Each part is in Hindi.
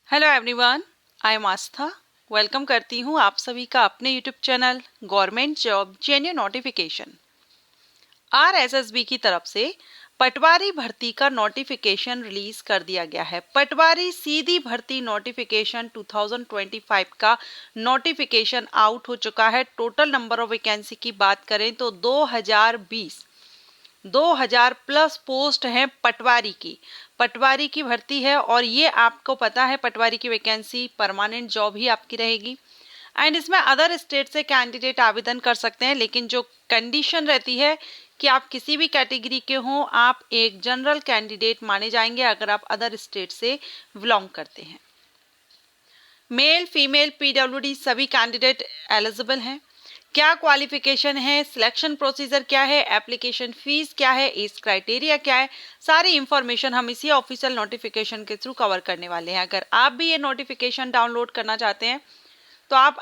Hello everyone, I am Aastha. Welcome करती हूँ आप सभी का अपने YouTube channel government job genuine notification. RSSB की तरफ से पटवारी भर्ती का नोटिफिकेशन रिलीज कर दिया गया है। पटवारी सीधी भर्ती नोटिफिकेशन 2025 का नोटिफिकेशन आउट हो चुका है। टोटल नंबर ऑफ वैकेंसी की बात करें तो 2000 प्लस पोस्ट हैं पटवारी की भर्ती है। और ये आपको पता है पटवारी की वैकेंसी परमानेंट जॉब ही आपकी रहेगी। एंड इसमें अदर स्टेट से कैंडिडेट आवेदन कर सकते हैं, लेकिन जो कंडीशन रहती है कि आप किसी भी कैटेगरी के हों, आप एक जनरल कैंडिडेट माने जाएंगे अगर आप अदर स्टेट से बिलोंग करते हैं। मेल फीमेल पीडब्ल्यूडी सभी कैंडिडेट एलिजिबल हैं। क्या क्वालिफिकेशन है, सिलेक्शन प्रोसीजर क्या है, एप्लीकेशन फीस क्या है, एज क्राइटेरिया क्या है, सारी इंफॉर्मेशन हम इसी ऑफिशियल नोटिफिकेशन के थ्रू कवर करने वाले हैं। अगर आप भी ये नोटिफिकेशन डाउनलोड करना चाहते हैं तो आप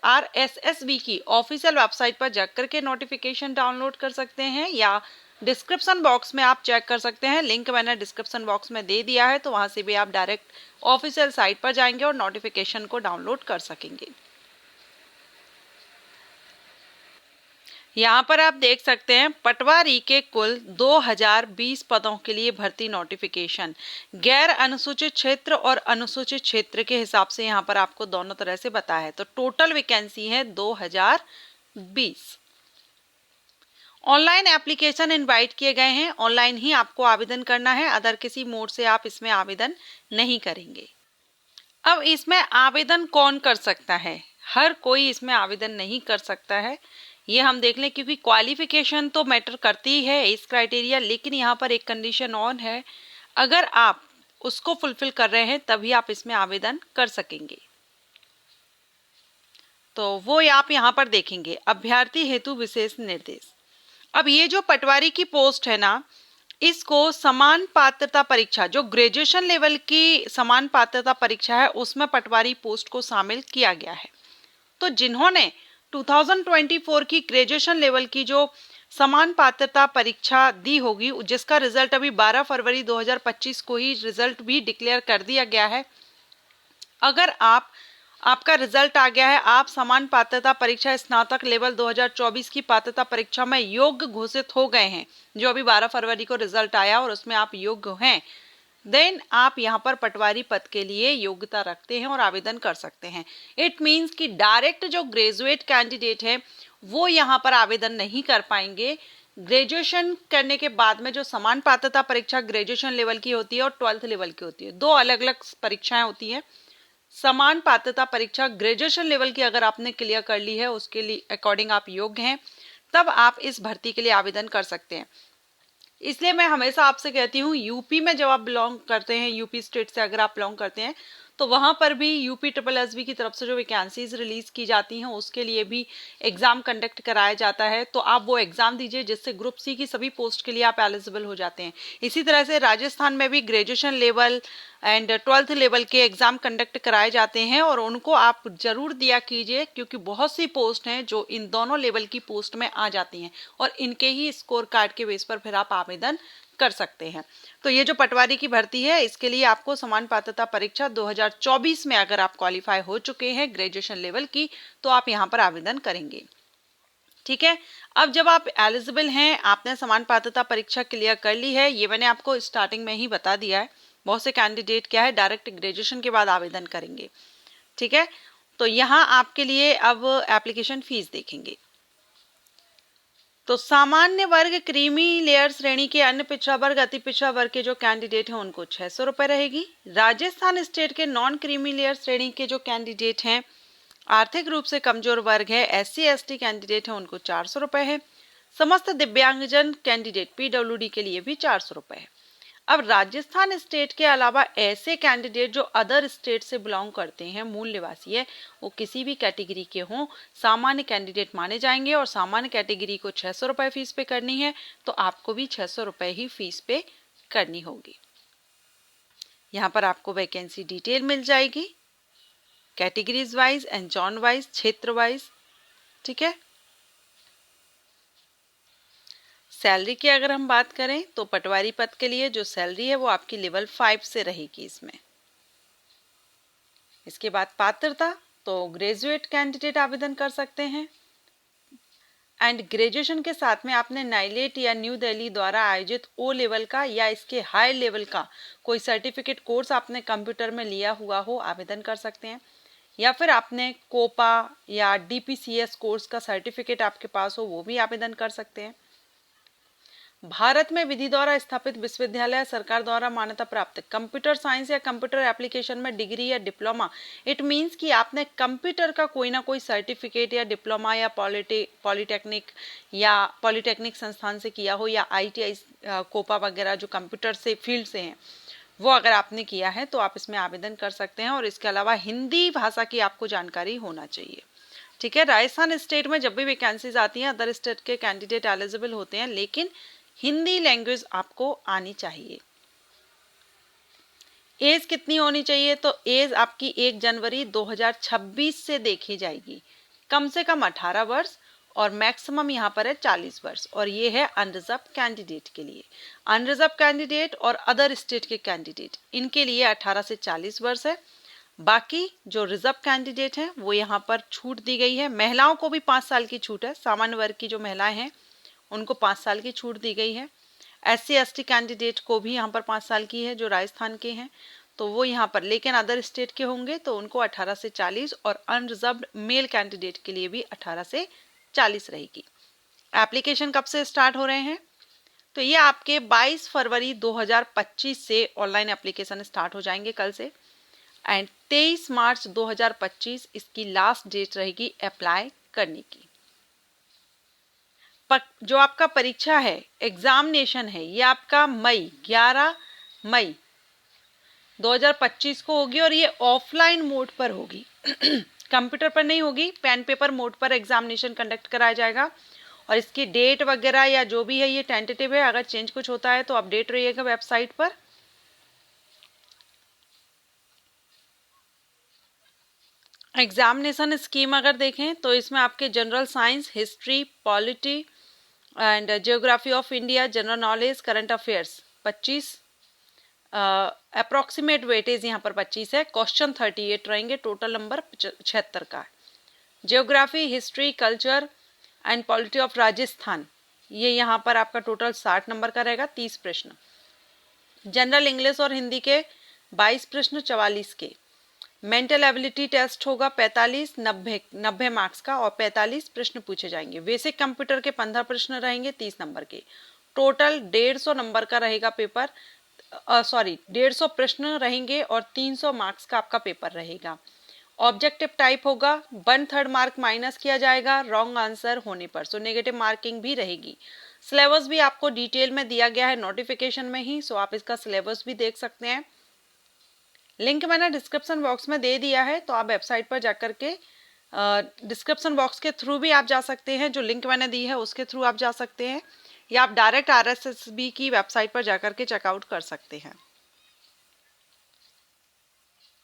आरएसएसबी की ऑफिशियल वेबसाइट पर जाकर के नोटिफिकेशन डाउनलोड कर सकते हैं, या डिस्क्रिप्शन बॉक्स में आप चेक कर सकते हैं। लिंक मैंने डिस्क्रिप्शन बॉक्स में दे दिया है, तो वहां से भी आप डायरेक्ट ऑफिशियल साइट पर जाएंगे और नोटिफिकेशन को डाउनलोड कर सकेंगे। यहाँ पर आप देख सकते हैं पटवारी के कुल 2020 पदों के लिए भर्ती नोटिफिकेशन गैर अनुसूचित क्षेत्र और अनुसूचित क्षेत्र के हिसाब से यहाँ पर आपको दोनों तरह से बताया है। तो टोटल वैकेंसी है 2020। ऑनलाइन एप्लीकेशन इनवाइट किए गए हैं, ऑनलाइन ही आपको आवेदन करना है, अदर किसी मोड से आप इसमें आवेदन नहीं करेंगे। अब इसमें आवेदन कौन कर सकता है? हर कोई इसमें आवेदन नहीं कर सकता है, ये हम देख लें, क्योंकि क्वालिफिकेशन तो मैटर करती ही है, इस क्राइटेरिया, लेकिन यहाँ पर एक कंडीशन ऑन है, अगर आप उसको फुलफिल कर रहे हैं तभी आप इसमें आवेदन कर सकेंगे। तो वो आप यहाँ पर देखेंगे, अभ्यर्थी हेतु विशेष निर्देश। अब ये जो पटवारी की पोस्ट है ना, इसको समान पात्रता परीक्षा, जो ग्रेजुएशन लेवल की समान पात्रता परीक्षा है, उसमें पटवारी पोस्ट को शामिल किया गया है। तो जिन्होंने 2024 की ग्रेजुएशन लेवल की जो समान पात्रता परीक्षा दी होगी, जिसका रिजल्ट अभी 12 फरवरी 2025 को ही रिजल्ट भी डिक्लेयर कर दिया गया है, अगर आपका रिजल्ट आ गया है, आप समान पात्रता परीक्षा स्नातक लेवल 2024 की पात्रता परीक्षा में योग्य घोषित हो गए हैं, जो अभी 12 फरवरी को रिजल्ट आया और उसमें आप योग्य हैं, देन आप यहाँ पर पटवारी पद के लिए योग्यता रखते हैं और आवेदन कर सकते हैं। इट मीन्स कि डायरेक्ट जो ग्रेजुएट कैंडिडेट है वो यहाँ पर आवेदन नहीं कर पाएंगे। ग्रेजुएशन करने के बाद में जो समान पात्रता परीक्षा ग्रेजुएशन लेवल की होती है और 12th लेवल की होती है, दो अलग अलग परीक्षाएं होती हैं। समान पात्रता परीक्षा ग्रेजुएशन लेवल की अगर आपने क्लियर कर ली है, उसके लिए अकॉर्डिंग आप योग्य हैं, तब आप इस भर्ती के लिए आवेदन कर सकते हैं। इसलिए मैं हमेशा आपसे कहती हूँ, यूपी में जब आप बिलोंग करते हैं, यूपी स्टेट से अगर आप बिलोंग करते हैं, तो वहां पर भी यूपी ट्रिपल एसबी की तरफ से जो वैकेंसीज रिलीज की जाती हैं, उसके लिए भी एग्जाम कंडक्ट कराया जाता है। तो आप वो एग्जाम दीजिए, जिससे ग्रुप सी की सभी पोस्ट के लिए आप एलिजिबल हो जाते हैं। इसी तरह से राजस्थान में भी graduation level and 12th level के एग्जाम कंडक्ट कराए जाते हैं, और उनको आप जरूर दिया कीजिए, क्योंकि बहुत सी पोस्ट हैं जो इन दोनों लेवल की पोस्ट में आ जाती हैं, और इनके ही स्कोर कार्ड के बेस पर फिर आप आवेदन कर सकते हैं। तो ये जो पटवारी की भर्ती है, इसके लिए आपको समान पात्रता परीक्षा 2024 में अगर आप क्वालिफाई हो चुके हैं ग्रेजुएशन लेवल की, तो आप यहाँ पर आवेदन करेंगे। ठीक है, अब जब आप एलिजिबल हैं, आपने समान पात्रता परीक्षा क्लियर कर ली है, ये मैंने आपको स्टार्टिंग में ही बता दिया है। बहुत से कैंडिडेट क्या है, डायरेक्ट ग्रेजुएशन के बाद आवेदन करेंगे। ठीक है, तो यहाँ आपके लिए अब एप्लीकेशन फीस देखेंगे। तो सामान्य वर्ग, क्रीमी लेयर श्रेणी के, अन्य पिछड़ा वर्ग, अति पिछड़ा वर्ग के जो कैंडिडेट हैं उनको 600 रुपए रहेगी। राजस्थान स्टेट के नॉन क्रीमी लेयर श्रेणी के जो कैंडिडेट हैं, आर्थिक रूप से कमजोर वर्ग है, SC ST कैंडिडेट है, उनको 400 रुपए है। समस्त दिव्यांगजन कैंडिडेट PWD के लिए भी 400 रुपए है। अब राजस्थान स्टेट के अलावा ऐसे कैंडिडेट जो अदर स्टेट से बिलोंग करते हैं, मूल निवासी है, वो किसी भी कैटेगरी के हों, सामान्य कैंडिडेट माने जाएंगे, और सामान्य कैटेगरी को 600 रुपए फीस पे करनी है, तो आपको भी 600 रुपए ही फीस पे करनी होगी। यहाँ पर आपको वैकेंसी डिटेल मिल जाएगी, categories wise and John wise, क्षेत्र वाइज। ठीक है, सैलरी की अगर हम बात करें तो पटवारी पद के लिए जो सैलरी है वो आपकी लेवल 5 से रहेगी। इसमें इसके बाद पात्रता, तो ग्रेजुएट कैंडिडेट आवेदन कर सकते हैं। एंड ग्रेजुएशन के साथ में आपने नाइलेट या न्यू दिल्ली द्वारा आयोजित ओ लेवल का या इसके हाई लेवल का कोई सर्टिफिकेट कोर्स आपने कंप्यूटर में लिया हुआ हो, आवेदन कर सकते हैं। या फिर आपने कोपा या डीपीसीएस कोर्स का सर्टिफिकेट आपके पास हो, वो भी आवेदन कर सकते हैं। भारत में विधि द्वारा स्थापित विश्वविद्यालय सरकार द्वारा मान्यता प्राप्त कंप्यूटर साइंस या कंप्यूटर एप्लीकेशन में डिग्री या डिप्लोमा, इट मींस कि आपने कंप्यूटर का कोई ना कोई सर्टिफिकेट या डिप्लोमा या पॉलिटेक्निक संस्थान से किया हो, या आईटीआई कोपा वगैरह जो कंप्यूटर से फील्ड से हैं, वो अगर आपने किया है तो आप इसमें आवेदन कर सकते हैं। और इसके अलावा हिंदी भाषा की आपको जानकारी होना चाहिए। ठीक है, राजस्थान स्टेट में जब भी वैकेंसीज आती हैं अदर स्टेट के कैंडिडेट एलिजिबल होते हैं, लेकिन हिंदी लैंग्वेज आपको आनी चाहिए। एज कितनी होनी चाहिए, तो एज आपकी 1 जनवरी 2026 से देखी जाएगी, कम से कम 18 वर्ष और मैक्सिमम यहाँ पर है 40 वर्ष। और ये है अनरिजर्व कैंडिडेट के लिए। अनरिजर्व कैंडिडेट और अदर स्टेट के कैंडिडेट, इनके लिए 18 से 40 वर्ष है। बाकी जो रिजर्व कैंडिडेट हैं वो यहाँ पर छूट दी गई है। महिलाओं को भी 5 साल की छूट है। सामान्य वर्ग की जो महिलाएं हैं उनको 5 साल की छूट दी गई है। SC ST कैंडिडेट को भी यहाँ पर 5 साल की है, जो राजस्थान के हैं तो वो यहाँ पर, लेकिन अदर स्टेट के होंगे तो उनको 18 से 40, और अनरिजर्व्ड मेल कैंडिडेट के लिए भी 18 से 40 रहेगी। एप्लीकेशन कब से स्टार्ट हो रहे हैं, तो ये आपके 22 फरवरी 2025 से ऑनलाइन एप्लीकेशन स्टार्ट हो जाएंगे कल से, एंड 23 मार्च 2025 इसकी लास्ट डेट रहेगी अप्लाई करने की। जो आपका परीक्षा है, एग्जामिनेशन है, ये आपका 11 मई 2025 को होगी, और ये ऑफलाइन मोड पर होगी कंप्यूटर पर नहीं होगी, पेन पेपर मोड पर एग्जामिनेशन कंडक्ट कराया जाएगा। और इसकी डेट वगैरह या जो भी है ये टेंटेटिव है, अगर चेंज कुछ होता है तो अपडेट रहिएगा वेबसाइट पर। एग्जामिनेशन स्कीम अगर देखें तो इसमें आपके general science, history, polity and geography of India, general knowledge, current affairs 25, approximate weightage यहाँ पर 25 है, क्वेश्चन 38 रहेंगे, टोटल नंबर 76 का है। Geography, history, culture and polity of Rajasthan, ये यहाँ पर आपका टोटल 60 नंबर का रहेगा, 30 प्रश्न। जनरल इंग्लिश और हिंदी के 22 प्रश्न 44 के। मेंटल एबिलिटी टेस्ट होगा 45, 90 मार्क्स का, और 45 प्रश्न पूछे जाएंगे। बेसिक कंप्यूटर के 15 प्रश्न रहेंगे 30 नंबर के। टोटल 150 नंबर का रहेगा पेपर, 150 प्रश्न रहेंगे और 300 मार्क्स का आपका पेपर रहेगा। ऑब्जेक्टिव टाइप होगा, 1/3 मार्क माइनस किया जाएगा रॉन्ग आंसर होने पर, सो नेगेटिव मार्किंग भी रहेगी। सिलेबस भी आपको डिटेल में दिया गया है नोटिफिकेशन में ही, सो आप इसका सिलेबस भी देख सकते हैं। लिंक मैंने डिस्क्रिप्शन बॉक्स में दे दिया है, तो आप वेबसाइट पर जाकर के डिस्क्रिप्शन बॉक्स के थ्रू भी आप जा सकते हैं, जो लिंक मैंने दी है उसके थ्रू आप जा सकते हैं, या आप डायरेक्ट RSSB की वेबसाइट पर जाकर के चेकआउट कर सकते हैं।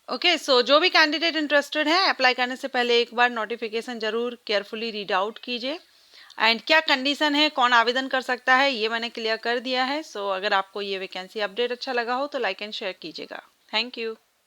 ओके, सो जो भी कैंडिडेट इंटरेस्टेड है अप्लाई करने से पहले एक बार नोटिफिकेशन जरूर केयरफुली रीड आउट कीजिए। एंड क्या कंडीशन है, कौन आवेदन कर सकता है, ये मैंने क्लियर कर दिया है। सो अगर आपको ये वैकेंसी अपडेट अच्छा लगा हो तो लाइक एंड शेयर कीजिएगा। Thank you.